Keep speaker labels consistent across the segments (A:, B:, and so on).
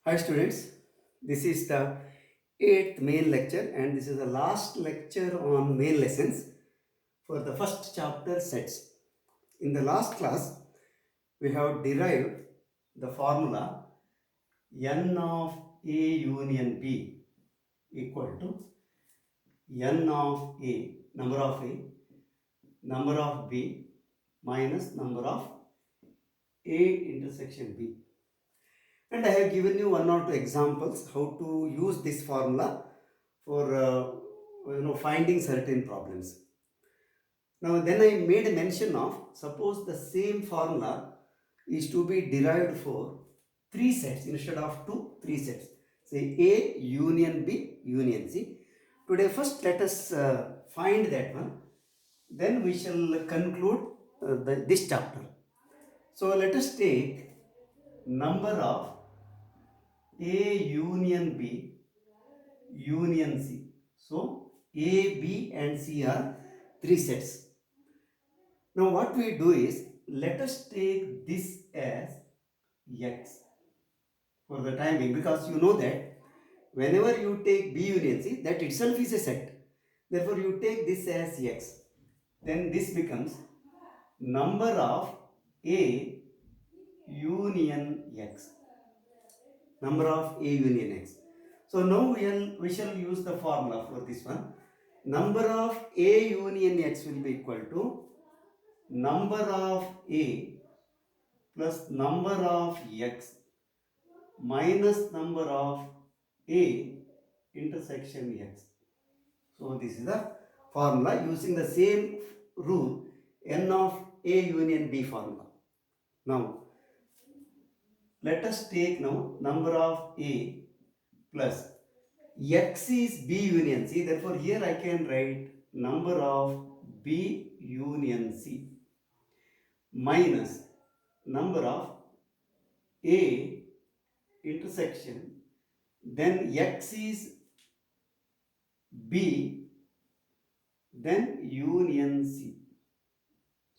A: Hi students, this is the 8th main lecture and this is the last lecture on main lessons for the first chapter sets. In the last class, we have derived the formula n of A union B equal to n of A, number of B minus number of A intersection B. And I have given you one or two examples how to use this formula for finding certain problems. Now then I made a mention of suppose the same formula is to be derived for three sets instead of three sets. Say A union B union C. Today first let us find that one. Then we shall conclude this chapter. So let us take number of A union B union C. So A, B and C are three sets. Now what we do is let us take this as X for the time being, because you know that whenever you take B union C, that itself is a set. Therefore you take this as X. Then this becomes number of A union X. Number of A union X. So now we shall use the formula for this one. Number of A union X will be equal to number of A plus number of X minus number of A intersection X. So this is the formula using the same rule n of A union B formula. Now let us take now number of A plus X is B union C. Therefore here I can write number of B union C minus number of A intersection, then X is B, then union C.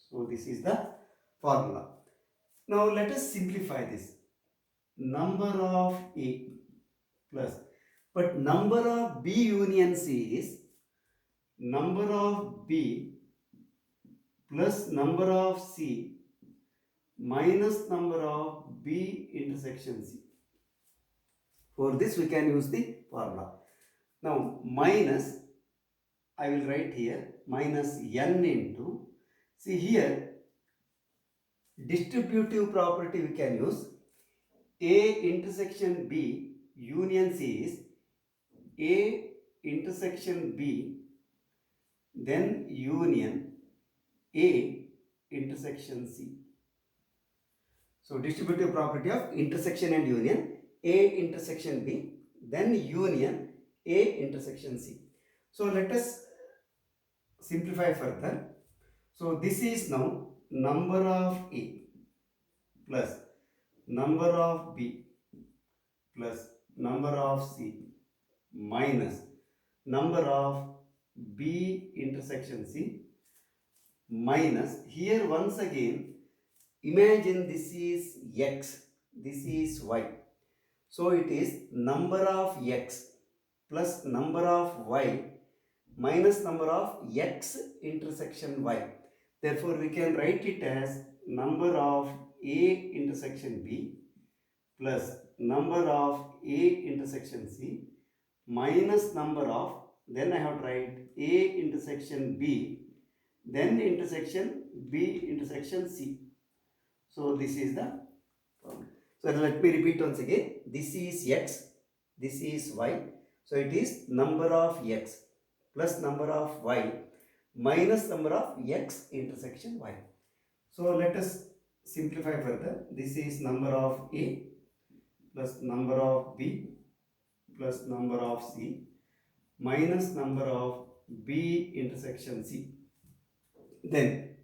A: So this is the formula. Now let us simplify this. Number of A plus, but number of B union C is number of B plus number of C minus number of B intersection C. For this we can use the formula. Now minus, I will write here minus n into, see here distributive property we can use. A intersection B union C is A intersection B, then union A intersection C. So distributive property of intersection and union, A intersection B, then union A intersection C. So let us simplify further. So this is now number of A plus number of B plus number of C minus number of B intersection C minus, here once again imagine this is X, this is Y. So it is number of X plus number of Y minus number of X intersection Y. Therefore we can write it as number of A intersection B plus number of A intersection C minus number of, then I have to write A intersection B, then intersection B intersection C. So this is the problem. So let me repeat once again. This is X, this is Y. So it is number of X plus number of Y minus number of X intersection Y. So let us simplify further. This is number of A plus number of B plus number of C minus number of B intersection C. Then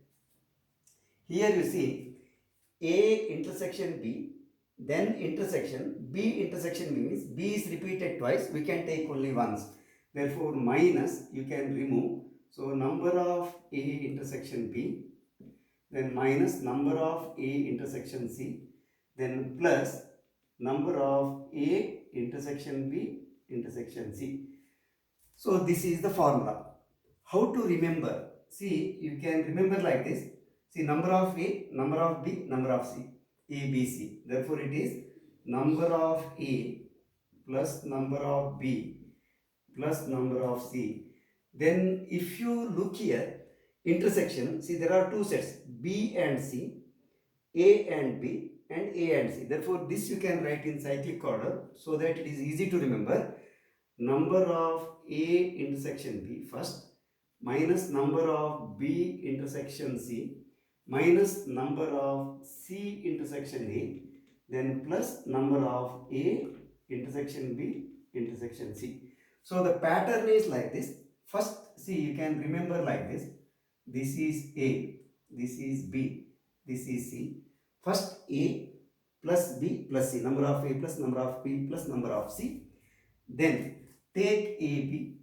A: here you see A intersection B, then intersection B intersection means B is repeated twice, we can take only once. Therefore minus you can remove. So number of A intersection B, then minus number of A intersection C, then plus number of A intersection B intersection C. So this is the formula. How to remember? See, you can remember like this. See, number of A, number of B, number of C. A, B, C. Therefore, it is number of A plus number of B plus number of C. Then if you look here, intersection, see there are two sets, B and C, A and B, and A and C. Therefore, this you can write in cyclic order so that it is easy to remember. Number of A intersection B first, minus number of B intersection C, minus number of C intersection A, then plus number of A intersection B intersection C. So the pattern is like this. First, see, you can remember like this. This is A, this is B, this is C. First A plus B plus C, number of A plus number of B plus number of C. Then take AB,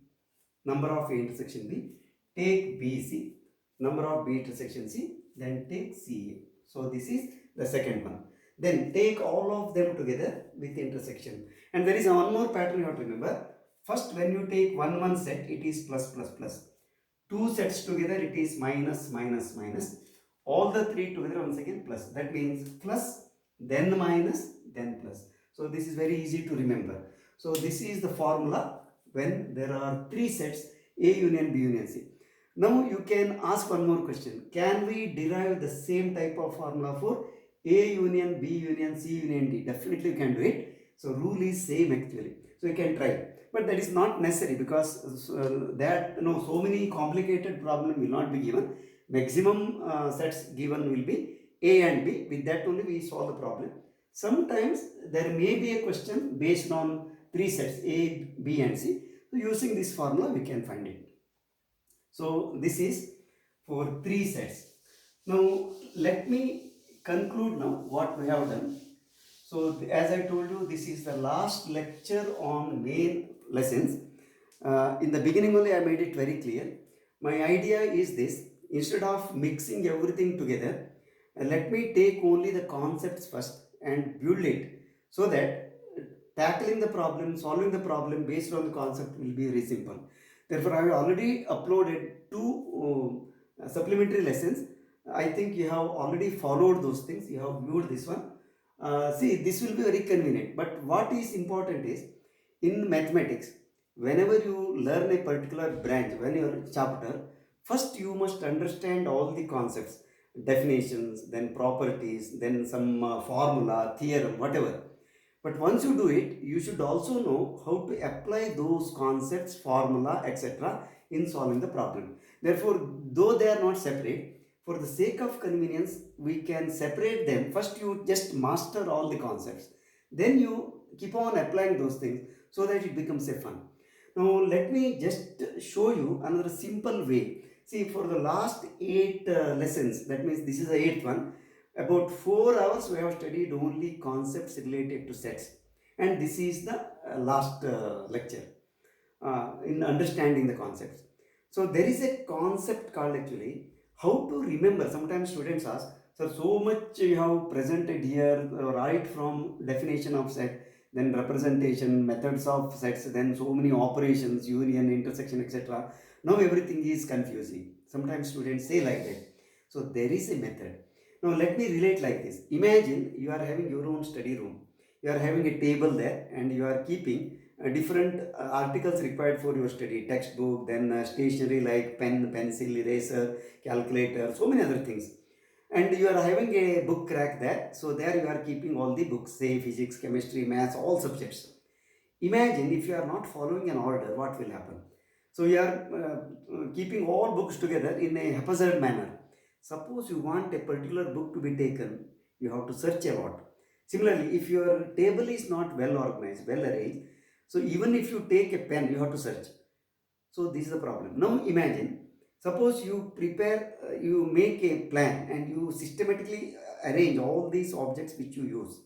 A: number of A intersection B, take BC, number of B intersection C, then take CA. So this is the second one. Then take all of them together with intersection. And there is one more pattern you have to remember. First, when you take one set, it is plus plus plus. Two sets together, it is minus minus minus. All the three together once again plus. That means plus, then minus, then plus. So this is very easy to remember. So this is the formula when there are three sets, A union B union C. Now you can ask one more question. Can we derive the same type of formula for A union B union C union D? Definitely you can do it. So rule is same actually. So you can try. But that is not necessary because so many complicated problem will not be given. Maximum sets given will be A and B. With that only we solve the problem. Sometimes there may be a question based on three sets A, B and C. So using this formula we can find it. So this is for three sets. Now let me conclude now what we have done. So as I told you, this is the last lecture on main lessons. In the beginning only I made it very clear. My idea is this: instead of mixing everything together, let me take only the concepts first and build it so that tackling the problem, solving the problem based on the concept will be very simple. Therefore, I have already uploaded two supplementary lessons. I think you have already followed those things. You have viewed this one. See, this will be very convenient. But what is important is, in mathematics, whenever you learn a particular branch, when you are chapter, first you must understand all the concepts, definitions, then properties, then some formula, theorem, whatever. But once you do it, you should also know how to apply those concepts, formula, etc. in solving the problem. Therefore, though they are not separate, for the sake of convenience, we can separate them. First, you just master all the concepts. Then you keep on applying those things so that it becomes a fun. Now, let me just show you another simple way. See, for the last 8 lessons, that means this is the 8th one, about 4 hours we have studied only concepts related to sets. And this is the last lecture in understanding the concepts. So there is a concept called actually how to remember. Sometimes students ask, sir, so much you have presented here, right from definition of set, then representation, methods of sets, then so many operations, union, intersection, etc. Now everything is confusing. Sometimes students say like that. So there is a method. Now let me relate like this. Imagine you are having your own study room. You are having a table there and you are keeping different articles required for your study, textbook, then stationery like pen, pencil, eraser, calculator, so many other things. And you are having a book rack there. So there you are keeping all the books, say physics, chemistry, maths, all subjects. Imagine if you are not following an order, what will happen? So you are keeping all books together in a haphazard manner. Suppose you want a particular book to be taken, you have to search a lot. Similarly, if your table is not well organized, well arranged, so even if you take a pen, you have to search. So this is the problem. Now imagine, suppose you prepare, you make a plan and you systematically arrange all these objects which you use.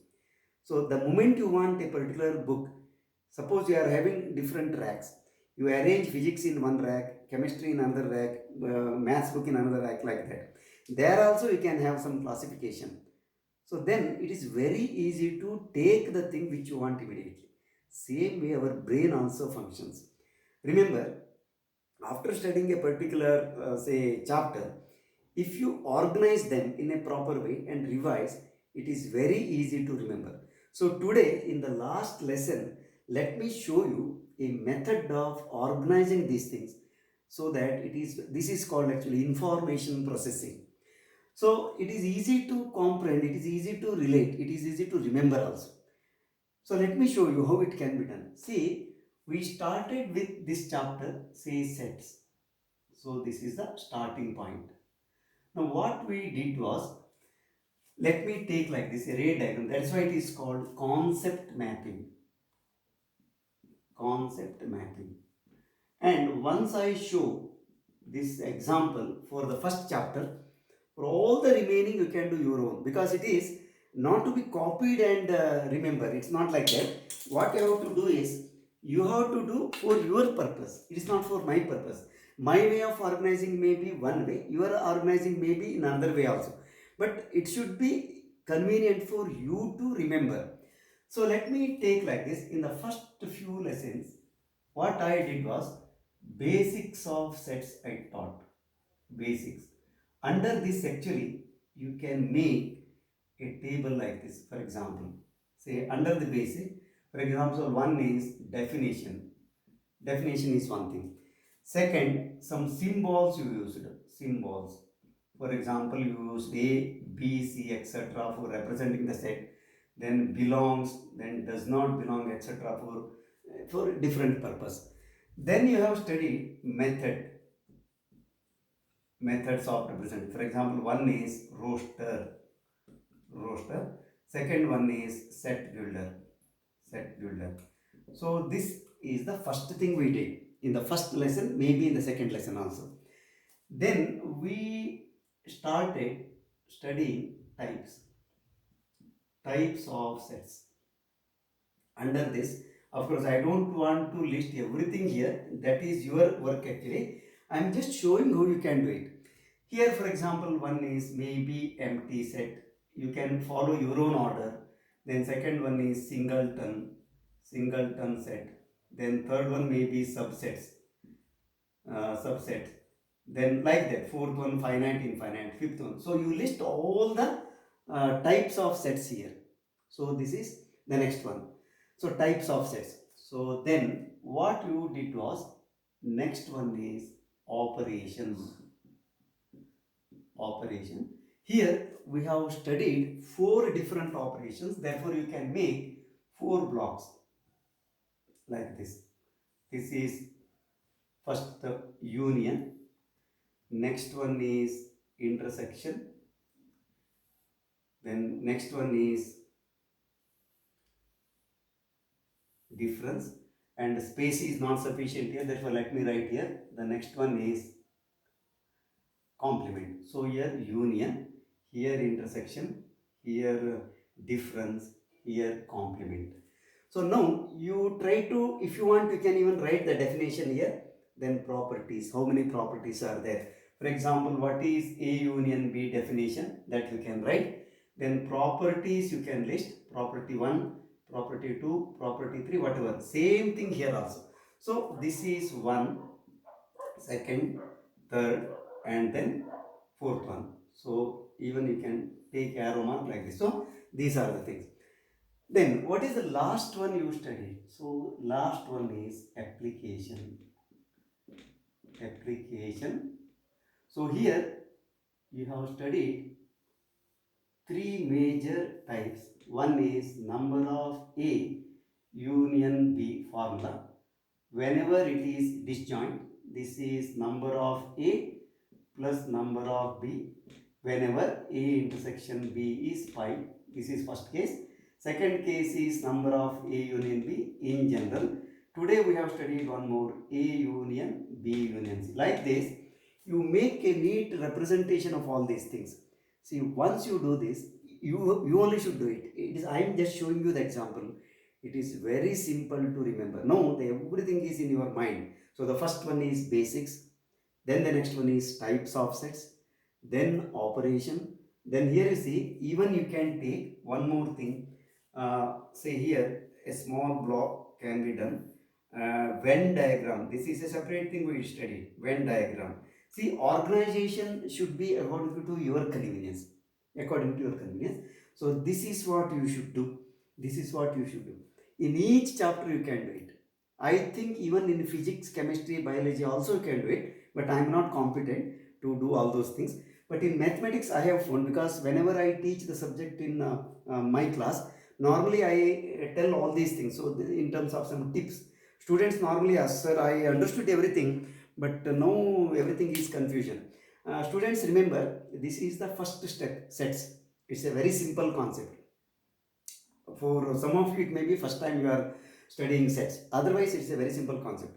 A: So the moment you want a particular book, suppose you are having different racks. You arrange physics in one rack, chemistry in another rack, maths book in another rack, like that. There also you can have some classification. So then it is very easy to take the thing which you want immediately. Same way our brain also functions. Remember, after studying a particular say chapter, if you organize them in a proper way and revise, it is very easy to remember. So today in the last lesson, let me show you a method of organizing these things so that this is called actually information processing. So it is easy to comprehend, it is easy to relate, it is easy to remember also. So let me show you how it can be done. See, we started with this chapter, say sets. So this is the starting point. Now what we did was, let me take like this array diagram. That's why it is called concept mapping. Concept mapping. And once I show this example for the first chapter, for all the remaining you can do your own, because it is not to be copied and remember. It's not like that. What you have to do is, you have to do for your purpose. It is not for my purpose. My way of organizing may be one way, your organizing may be in another way also, but it should be convenient for you to remember. So let me take like this. In the first few lessons, what I did was basics of sets I taught. Basics. Under this actually you can make a table like this. For example, say under the basic, for example, one is definition. Definition is one thing. Second, some symbols you used. Symbols. For example, you used A, B, C, etc. for representing the set. Then belongs, then does not belong, etc. for different purpose. Then you have studied methods of representing. For example, one is roster. Second one is set builder. So this is the first thing we did in the first lesson, maybe in the second lesson also. Then we started studying types of sets. Under this, of course, I don't want to list everything here. That is your work actually. I am just showing how you can do it. Here, for example, one is maybe empty set. You can follow your own order. Then second one is singleton set. Then third one may be subset. Then like that. Fourth one, finite, infinite. Fifth one. So you list all the types of sets here. So this is the next one. So types of sets. So then what you did was, next one is operations. Operation. Here we have studied 4 different operations. Therefore you can make 4 blocks like this. This is first the union. Next one is intersection. Then next one is difference, and space is not sufficient here, therefore let me write here. The next one is complement. So here union, here intersection, here difference, here complement. So now you try to, if you want, you can even write the definition here. Then properties, how many properties are there? For example, what is A union B definition, that you can write. Then properties you can list, property 1, property 2, property 3, whatever. Same thing here also. So this is 1, second, third, and then fourth one. So even you can take arrow mark like this. So these are the things. Then what is the last one you studied? So last one is application. So here you have studied 3 major types. One is number of A union B formula. Whenever it is disjoint, this is number of A plus number of B. Whenever A intersection B is pi, this is first case. Second case is number of A union B in general. Today we have studied one more, A union B union C. Like this, you make a neat representation of all these things. See, once you do this, you only should do it. I am just showing you the example. It is very simple to remember. No, everything is in your mind. So the first one is basics. Then the next one is types of sets. Then operation. Then here you see, even you can take one more thing. Say here, a small block can be done. Venn diagram. This is a separate thing we studied. Venn diagram. See, organization should be according to your convenience. According to your convenience. So this is what you should do. This is what you should do. In each chapter you can do it. I think even in physics, chemistry, biology also you can do it. But I am not competent to do all those things. But in mathematics I have found, because whenever I teach the subject in my class, normally I tell all these things. So in terms of some tips, students normally ask, sir, I understood everything, but now everything is confusion. Students, remember, this is the first step, sets. It's a very simple concept. For some of you, it may be first time you are studying sets. Otherwise, it's a very simple concept.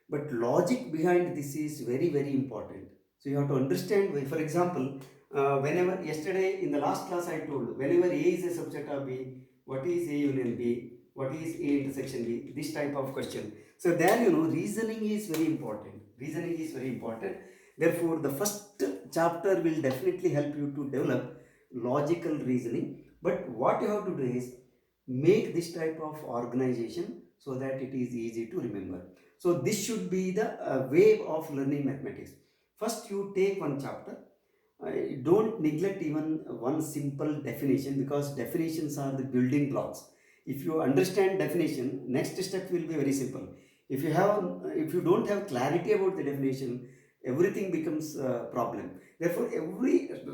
A: But logic behind this is very, very important. So you have to understand, for example, whenever yesterday in the last class I told, whenever A is a subset of B, what is A union B, what is A intersection B, this type of question. So there, reasoning is very important. Reasoning is very important. Therefore, the first chapter will definitely help you to develop logical reasoning. But what you have to do is make this type of organization so that it is easy to remember. So this should be the way of learning mathematics. First you take one chapter. Don't neglect even one simple definition, because definitions are the building blocks. If you understand definition, next step will be very simple. If you don't have clarity about the definition, everything becomes a problem. Therefore,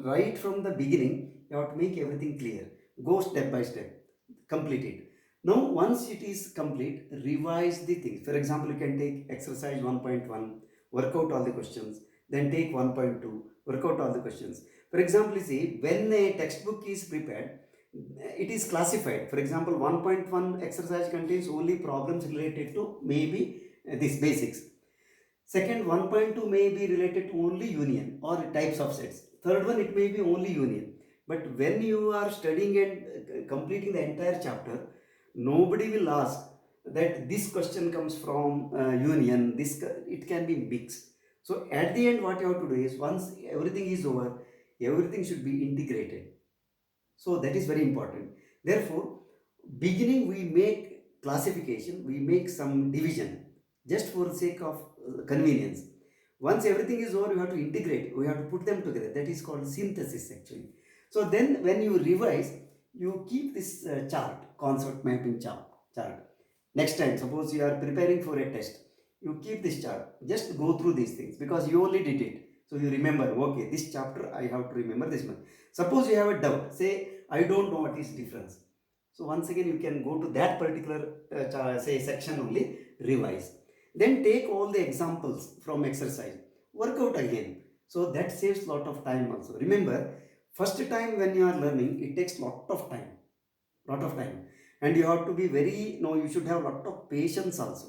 A: right from the beginning, you have to make everything clear. Go step by step, complete it. Now, once it is complete, revise the things. For example, you can take exercise 1.1, work out all the questions, then take 1.2, work out all the questions. For example, you see, when a textbook is prepared, it is classified. For example, 1.1 exercise contains only problems related to maybe these basics. Second, 1.2 may be related to only union or types of sets. Third one, it may be only union. But when you are studying and completing the entire chapter, nobody will ask that this question comes from union, it can be mixed. So at the end, what you have to do is, once everything is over, everything should be integrated. So that is very important. Therefore, beginning we make classification, we make some division just for the sake of convenience. Once everything is over, you have to integrate, we have to put them together. That is called synthesis actually. So then when you revise, you keep this chart, concept mapping chart. Next time, suppose you are preparing for a test, you keep this chart, just go through these things, because you only did it. So you remember, okay, this chapter I have to remember this one. Suppose you have a doubt, say, I don't know what is difference. So once again, you can go to that particular say section only, revise. Then take all the examples from exercise, work out again. So that saves lot of time also. Remember, first time when you are learning, it takes lot of time. And you have to be very, you should have lot of patience also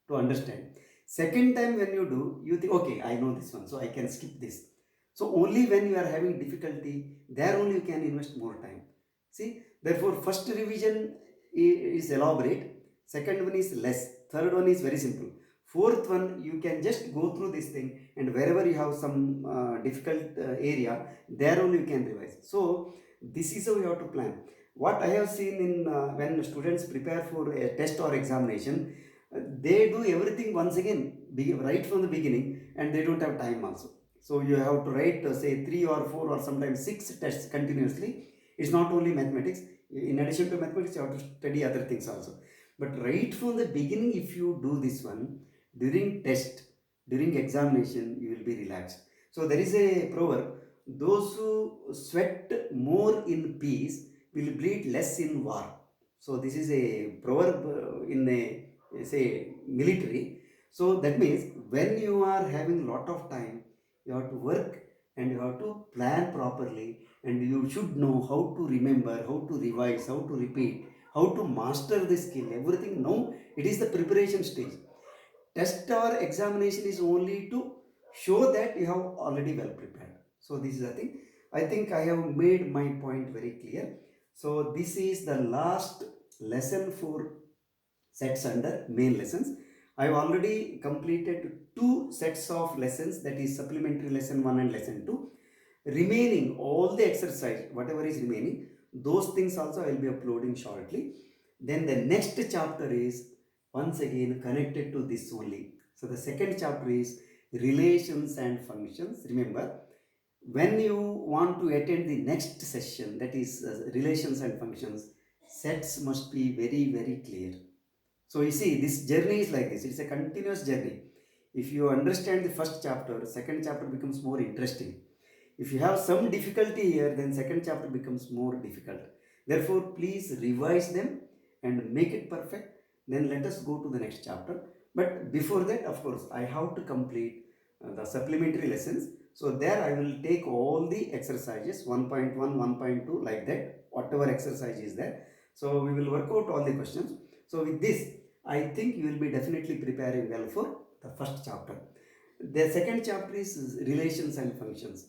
A: to understand. Second time when you do, you think, okay, I know this one, so I can skip this. So only when you are having difficulty, there only you can invest more time. See, therefore, first revision is elaborate, second one is less, third one is very simple. Fourth one, you can just go through this thing, and wherever you have some difficult area, there only you can revise. So this is how you have to plan. What I have seen in when students prepare for a test or examination, they do everything once again, right from the beginning, and they don't have time also. So you have to write say 3 or 4 or sometimes 6 tests continuously. It's not only mathematics. In addition to mathematics, you have to study other things also. But right from the beginning, if you do this one, during test, during examination, you will be relaxed. So there is a proverb, those who sweat more in peace will bleed less in war. So this is a proverb in a say military. So that means when you are having lot of time, you have to work and you have to plan properly, and you should know how to remember, how to revise, how to repeat, how to master the skill, everything. Now it is the preparation stage. Test or examination is only to show that you have already well prepared. So this is the thing. I think I have made my point very clear. So this is the last lesson for sets under main lessons. I have already completed 2 sets of lessons, that is supplementary lesson 1 and lesson 2. remaining all the exercise, whatever is remaining, those things also I will be uploading shortly. Then the next chapter is once again connected to this only. So the second chapter is relations and functions. Remember, when you want to attend the next session, that is relations and functions, sets must be very, very clear. So you see, this journey is like this. It's a continuous journey. If you understand the first chapter, second chapter becomes more interesting. If you have some difficulty here, then second chapter becomes more difficult. Therefore, please revise them and make it perfect. Then let us go to the next chapter. But before that, of course, I have to complete the supplementary lessons. So there I will take all the exercises 1.1, 1.2 like that, whatever exercise is there. So we will work out all the questions. So with this, I think you will be definitely preparing well for the first chapter. The second chapter is relations and functions.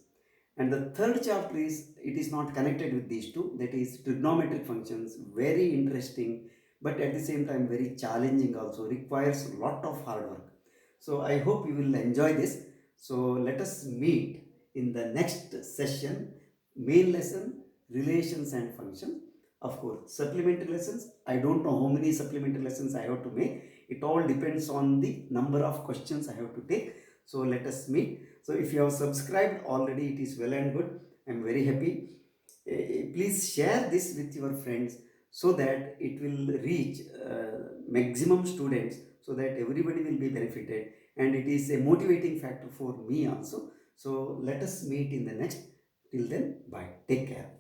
A: And the third chapter is, it is not connected with these two, that is trigonometric functions, very interesting, but at the same time very challenging also, requires a lot of hard work. So I hope you will enjoy this. So let us meet in the next session, main lesson, relations and functions. Of course, supplementary lessons, I don't know how many supplementary lessons I have to make. It all depends on the number of questions I have to take. So let us meet. So if you have subscribed already, it is well and good. I am very happy. Please share this with your friends so that it will reach maximum students, so that everybody will be benefited, and it is a motivating factor for me also. So let us meet in the next. Till then, bye. Take care.